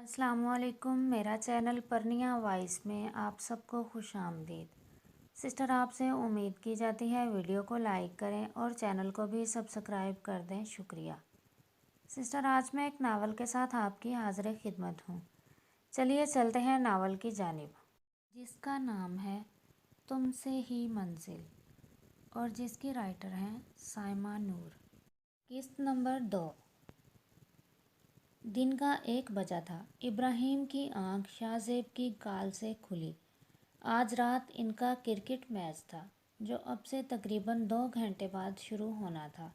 अस्सलाम वालेकुम। मेरा चैनल परनिया वॉइस में आप सबको खुश आमदीद। सिस्टर, आपसे उम्मीद की जाती है वीडियो को लाइक करें और चैनल को भी सब्सक्राइब कर दें। शुक्रिया। सिस्टर, आज मैं एक नावल के साथ आपकी हाज़िर खिदमत हूँ। चलिए चलते हैं नावल की जानिब, जिसका नाम है तुमसे ही मंजिल और जिसकी राइटर हैं साइमा नूर। किस्त नंबर 2। दिन का 1 बजा था। इब्राहिम की आंख शाहजेब की गाल से खुली। आज रात इनका क्रिकेट मैच था, जो अब से तकरीबन 2 घंटे बाद शुरू होना था।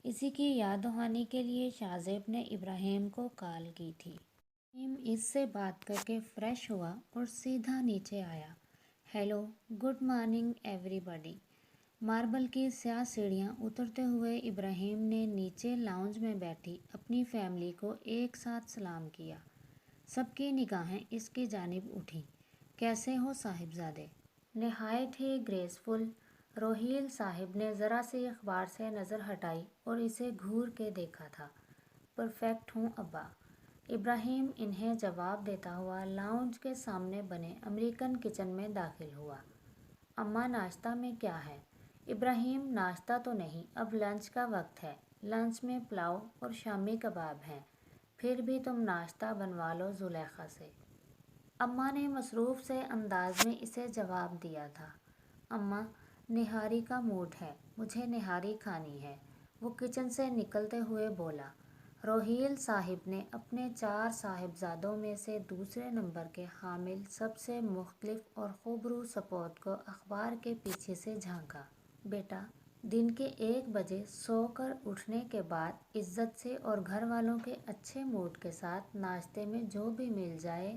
इसी की याद दहानी के लिए शाहजेब ने इब्राहिम को कॉल की थी। इब्राहिम इससे बात करके फ्रेश हुआ और सीधा नीचे आया। Hello, good morning everybody. Marble की स्याह सीढ़ियाँ उतरते हुए इब्राहिम ने नीचे लाउंज में बैठी अपनी फैमिली को एक साथ सलाम किया। सबकी निगाहें इसकी जानिब उठी। कैसे हो साहिबजादे? नहायत ही ग्रेसफुल। रोहील साहिब ने ज़रा सी अखबार से नज़र हटाई और इसे घूर के देखा था। परफेक्ट हूँ अब्बा। इब्राहिम इन्हें जवाब देता हुआ लाउंज के सामने बने अमेरिकन किचन में दाखिल हुआ। अम्मा, नाश्ता में क्या है? इब्राहिम, नाश्ता तो नहीं, अब लंच का वक्त है। लंच में पुलाव और शामी कबाब हैं। फिर भी तुम नाश्ता बनवा लो जुलेखा से। अम्मा ने मसरूफ़ से अंदाज में इसे जवाब दिया था। अम्मा, निहारी का मूड है, मुझे निहारी खानी है, वो किचन से निकलते हुए बोला। रोहील साहिब ने अपने 4 साहिबजादों में से दूसरे नंबर के हामिल सबसे मुख्तलिफ और खूबरू सपोर्ट को अखबार के पीछे से झांका। बेटा, दिन के 1 बजे सोकर उठने के बाद इज्जत से और घर वालों के अच्छे मूड के साथ नाश्ते में जो भी मिल जाए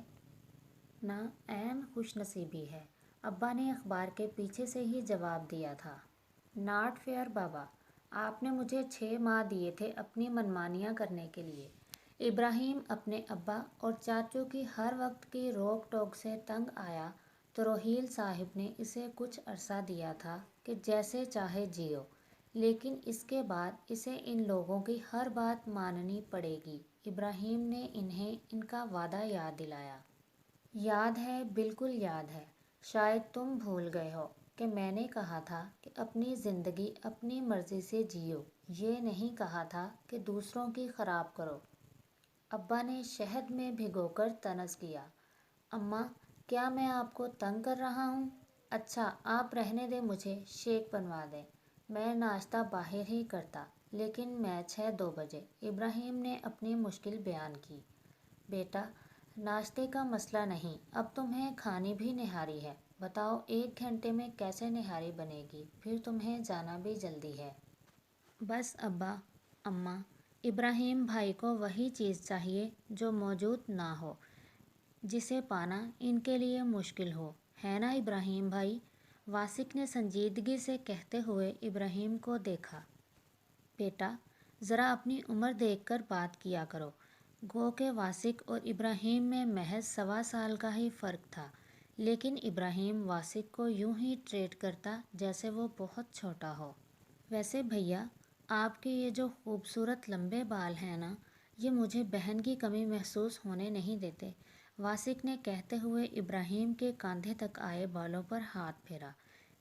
ना, ऐन खुशनसीबी है। अब्बा ने अखबार के पीछे से ही जवाब दिया था। नॉट फेयर बाबा, आपने मुझे 6 माह दिए थे अपनी मनमानियाँ करने के लिए। इब्राहिम अपने अब्बा और चाचू की हर वक्त की रोक टोक से तंग आया तो रोहील साहिब ने इसे कुछ अरसा दिया था कि जैसे चाहे जियो, लेकिन इसके बाद इसे इन लोगों की हर बात माननी पड़ेगी। इब्राहिम ने इन्हें इनका वादा याद दिलाया। याद है, बिल्कुल याद है। शायद तुम भूल गए हो कि मैंने कहा था कि अपनी ज़िंदगी अपनी मर्ज़ी से जियो, ये नहीं कहा था कि दूसरों की ख़राब करो। अब्बा ने शहद में भिगोकर तनज़ किया। अम्मा, क्या मैं आपको तंग कर रहा हूँ? अच्छा, आप रहने दें, मुझे शेक बनवा दें। मैं नाश्ता बाहर ही करता, लेकिन मैच है 2 बजे। इब्राहिम ने अपनी मुश्किल बयान की। बेटा, नाश्ते का मसला नहीं, अब तुम्हें खानी भी निहारी है। बताओ 1 घंटे में कैसे निहारी बनेगी? फिर तुम्हें जाना भी जल्दी है। बस अब्बा, अम्मा, इब्राहिम भाई को वही चीज़ चाहिए जो मौजूद ना हो, जिसे पाना इनके लिए मुश्किल हो, है ना इब्राहिम भाई? वासिक ने संजीदगी से कहते हुए इब्राहिम को देखा। बेटा, ज़रा अपनी उम्र देखकर बात किया करो। गो के वासिक और इब्राहिम में महज 1.25 साल का ही फ़र्क था, लेकिन इब्राहिम वासिक को यूं ही ट्रीट करता जैसे वो बहुत छोटा हो। वैसे भैया, आपके ये जो खूबसूरत लंबे बाल हैं ना, ये मुझे बहन की कमी महसूस होने नहीं देते। वासिक ने कहते हुए इब्राहिम के कंधे तक आए बालों पर हाथ फेरा।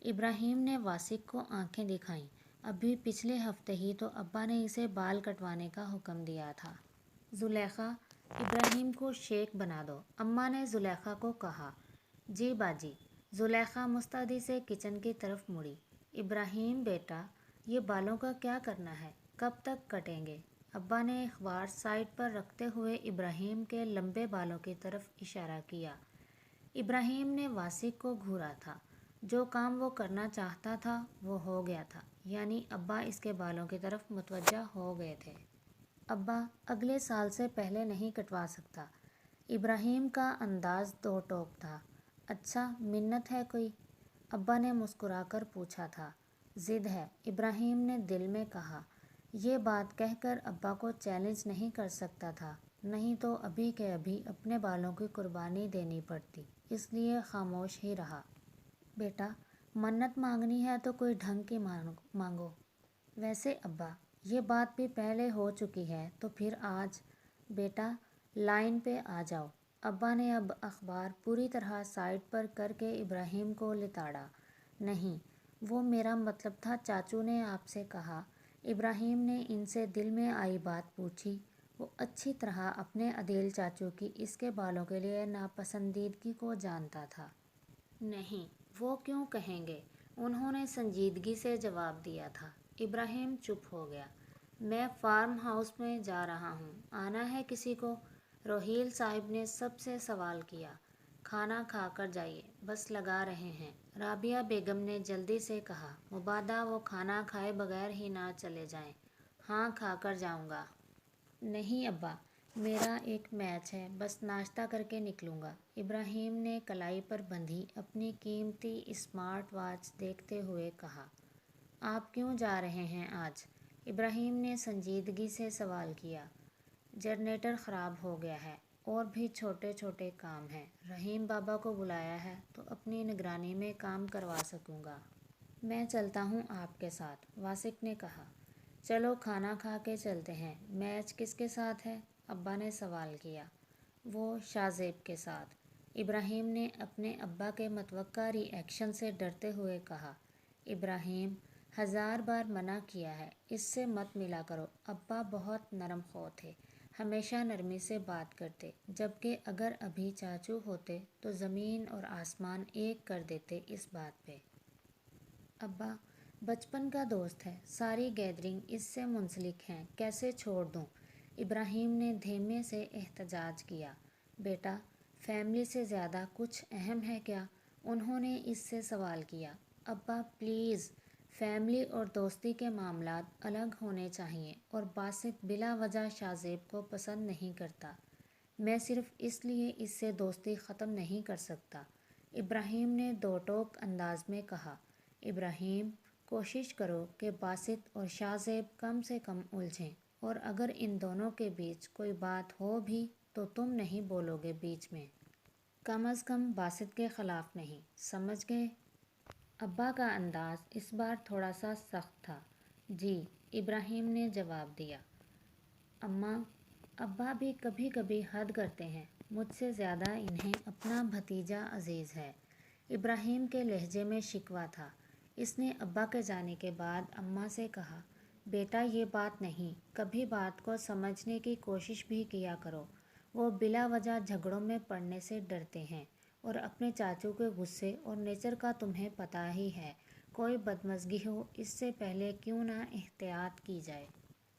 इब्राहिम ने वासिक को आंखें दिखाईं। अभी पिछले हफ्ते ही तो अब्बा ने इसे बाल कटवाने का हुक्म दिया था। जुलेखा, इब्राहिम को शेख बना दो, अम्मा ने जुलेखा को कहा। जी बाजी। जुलेखा मुस्तैदी से किचन की तरफ मुड़ी। इब्राहिम बेटा, ये बालों का क्या करना है? कब तक कटेंगे? अब्बा ने अखबार साइड पर रखते हुए इब्राहिम के लंबे बालों की तरफ इशारा किया। इब्राहिम ने वासिक को घूरा था। जो काम वो करना चाहता था वो हो गया था, यानी अब्बा इसके बालों की तरफ मुतवज्जा हो गए थे। अब्बा, अगले साल से पहले नहीं कटवा सकता। इब्राहिम का अंदाज दो टोक था। अच्छा, मिन्नत है कोई? अब्बा ने मुस्कुराकर पूछा था। ज़िद है, इब्राहिम ने दिल में कहा। ये बात कहकर अब्बा को चैलेंज नहीं कर सकता था, नहीं तो अभी के अभी अपने बालों की कुर्बानी देनी पड़ती, इसलिए खामोश ही रहा। बेटा, मन्नत मांगनी है तो कोई ढंग की मांगो। वैसे अब्बा, ये बात भी पहले हो चुकी है, तो फिर आज? बेटा, लाइन पे आ जाओ। अब्बा ने अब अखबार पूरी तरह साइड पर करके इब्राहिम को लिताड़ा। नहीं, वो मेरा मतलब था, चाचू ने आपसे कहा। इब्राहिम ने इनसे दिल में आई बात पूछी। वो अच्छी तरह अपने अदील चाचू की इसके बालों के लिए नापसंदीदगी को जानता था। नहीं, वो क्यों कहेंगे, उन्होंने संजीदगी से जवाब दिया था। इब्राहिम चुप हो गया। मैं फार्म हाउस में जा रहा हूँ, आना है किसी को? रोहील साहब ने सबसे सवाल किया। खाना खा कर जाइए, बस लगा रहे हैं, राबिया बेगम ने जल्दी से कहा। मुबादा वो खाना खाए बगैर ही ना चले जाएं। हाँ, खा कर जाऊँगा। नहीं अब्बा, मेरा एक मैच है, बस नाश्ता करके निकलूँगा। इब्राहिम ने कलाई पर बंधी अपनी कीमती स्मार्ट वॉच देखते हुए कहा। आप क्यों जा रहे हैं आज? इब्राहिम ने संजीदगी से सवाल किया। जनरेटर ख़राब हो गया है, और भी छोटे छोटे काम हैं। रहीम बाबा को बुलाया है तो अपनी निगरानी में काम करवा सकूँगा। मैं चलता हूँ आपके साथ, वासिक ने कहा। चलो खाना खा के चलते हैं। मैच किसके साथ है? अब्बा ने सवाल किया। वो शाहजेब के साथ। इब्राहिम ने अपने अब्बा के मतवक्का रिएक्शन से डरते हुए कहा। इब्राहिम, 1000 बार मना किया है, इससे मत मिला करो। अब्बा बहुत नरम खो थे, हमेशा नरमी से बात करते, जबकि अगर अभी चाचू होते तो ज़मीन और आसमान एक कर देते इस बात पे। अब्बा, बचपन का दोस्त है, सारी गैदरिंग इससे मुंसलिक हैं, कैसे छोड़ दूँ? इब्राहिम ने धीमे से एहतजाज किया। बेटा, फैमिली से ज़्यादा कुछ अहम है क्या? उन्होंने इससे सवाल किया। अब्बा प्लीज़, फैमिली और दोस्ती के मामलात अलग होने चाहिए, और बासित बिला वजह शाहजेब को पसंद नहीं करता। मैं सिर्फ इसलिए इससे दोस्ती ख़त्म नहीं कर सकता, इब्राहिम ने दो टोक अंदाज में कहा। इब्राहिम, कोशिश करो कि बासित और शाहजेब कम से कम उलझें, और अगर इन दोनों के बीच कोई बात हो भी तो तुम नहीं बोलोगे बीच में। कम अज़ कम बासित के ख़िलाफ़ नहीं, समझ गए? अब्बा का अंदाज़ इस बार थोड़ा सा सख्त था। जी, इब्राहिम ने जवाब दिया। अम्मा, अब्बा भी कभी कभी हद करते हैं, मुझसे ज़्यादा इन्हें अपना भतीजा अजीज़ है। इब्राहिम के लहजे में शिकवा था। इसने अब्बा के जाने के बाद अम्मा से कहा, बेटा ये बात नहीं, कभी बात को समझने की कोशिश भी किया करो। वो बिला वजह झगड़ों में पड़ने से डरते हैं, और अपने चाचू के गुस्से और नेचर का तुम्हें पता ही है। कोई बदमज़गी हो इससे पहले क्यों ना एहतियात की जाए।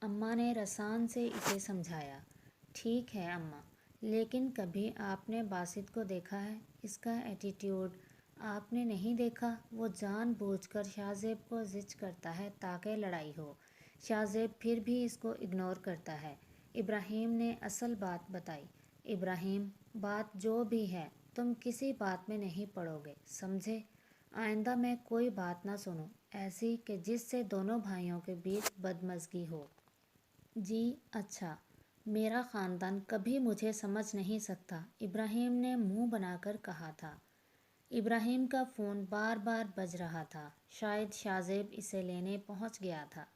अम्मा ने रसान से इसे समझाया। ठीक है अम्मा, लेकिन कभी आपने बासित को देखा है? इसका एटीट्यूड आपने नहीं देखा? वो जानबूझकर शाहजेब को जिच करता है ताकि लड़ाई हो। शाहजेब फिर भी इसको इग्नोर करता है। इब्राहिम ने असल बात बताई। इब्राहिम, बात जो भी है, तुम किसी बात में नहीं पड़ोगे, समझे? आइंदा मैं कोई बात ना सुनूं ऐसी कि जिससे दोनों भाइयों के बीच बदमज़गी हो। जी अच्छा, मेरा ख़ानदान कभी मुझे समझ नहीं सकता, इब्राहिम ने मुंह बनाकर कहा था। इब्राहिम का फ़ोन बार बार बज रहा था, शायद शाहजेब इसे लेने पहुंच गया था।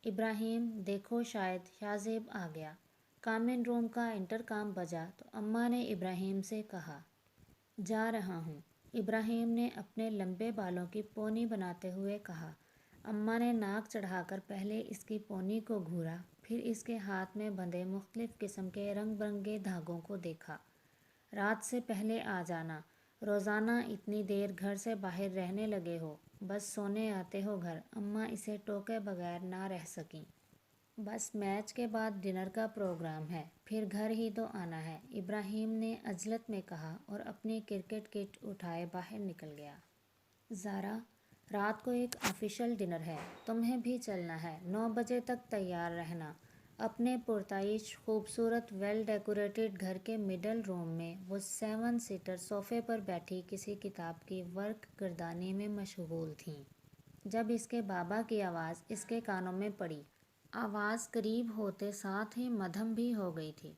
इब्राहिम, देखो शायद शाहजेब आ गया। कॉमन रूम का इंटरकॉम बजा तो अम्मा ने इब्राहिम से कहा। जा रहा हूँ, इब्राहिम ने अपने लंबे बालों की पोनी बनाते हुए कहा। अम्मा ने नाक चढ़ाकर पहले इसकी पोनी को घूरा, फिर इसके हाथ में बंधे मुख्तलिफ़ किस्म के रंग बिरंगे धागों को देखा। रात से पहले आ जाना, रोज़ाना इतनी देर घर से बाहर रहने लगे हो, बस सोने आते हो घर। अम्मा इसे टोके बगैर ना रह सकीं। बस मैच के बाद डिनर का प्रोग्राम है, फिर घर ही तो आना है, इब्राहिम ने अजलत में कहा और अपनी क्रिकेट किट उठाए बाहर निकल गया। ज़ारा, रात को एक ऑफिशियल डिनर है, तुम्हें भी चलना है। 9 बजे तक तैयार रहना। अपने पुरताइश खूबसूरत वेल डेकोरेटेड घर के मिडल रूम में वो 7 सीटर सोफ़े पर बैठी किसी किताब की वर्क गर्दानी में मशगूल थीं, जब इसके बाबा की आवाज़ इसके कानों में पड़ी। आवाज़ करीब होते साथ ही मद्धम भी हो गई थी,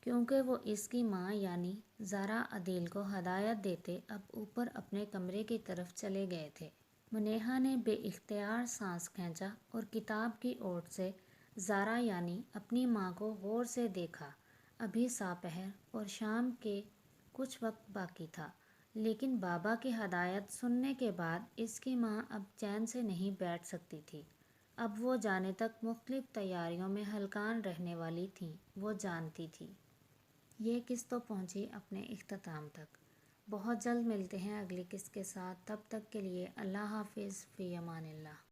क्योंकि वो इसकी माँ यानी ज़ारा अदील को हदायत देते अब ऊपर अपने कमरे की तरफ चले गए थे। मुनेहा ने बेइख्तियार सांस खींचा और किताब की ओट से زارا یعنی اپنی ماں کو غور سے دیکھا۔ ابھی ساپہر اور شام کے کچھ وقت باقی تھا، لیکن بابا کی ہدایت سننے کے بعد اس کی ماں اب چین سے نہیں بیٹھ سکتی تھی۔ اب وہ جانے تک مختلف تیاریوں میں ہلکان رہنے والی تھیں، وہ جانتی تھی۔ یہ قسط تو پہنچی اپنے اختتام تک۔ بہت جلد ملتے ہیں اگلی قسط کے ساتھ، تب تک کے لیے اللہ حافظ، فی امان اللہ۔